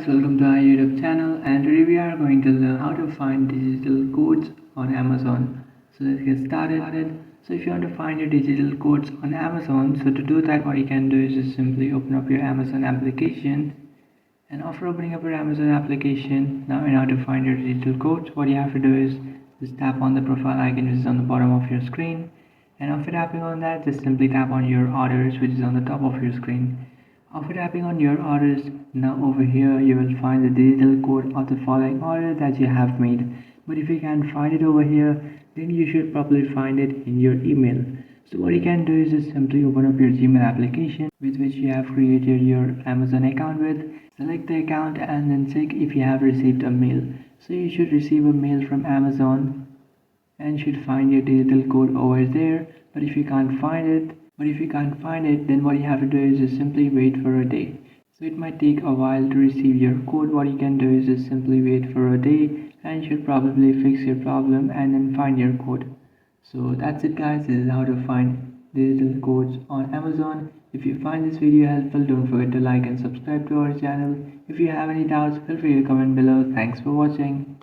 welcome to our YouTube channel, and today we are going to learn how to find digital codes on Amazon. So let's get started. So if you want to find your digital codes on Amazon, so to do that what you can do is just simply open up your Amazon application, and after opening up your Amazon application, now in order to find your digital codes, what you have to do is just tap on the profile icon which is on the bottom of your screen, and after tapping on that just simply tap on your orders which is on the top of your screen. After tapping on your orders, now over here you will find the digital code of the following order that you have made. But if you can't find it over here, then you should probably find it in your email. So what you can do is just simply open up your Gmail application with which you have created your Amazon account with. Select the account and then check if you have received a mail. So you should receive a mail from Amazon and should find your digital code over there. But if you can't find it, then what you have to do is just simply wait for a day. So it might take a while to receive your code. What you can do is just simply wait for a day and you should probably fix your problem and then find your code. So that's it guys, this is how to find digital codes on Amazon. If you find this video helpful, don't forget to like and subscribe to our channel. If you have any doubts, feel free to comment below. Thanks for watching.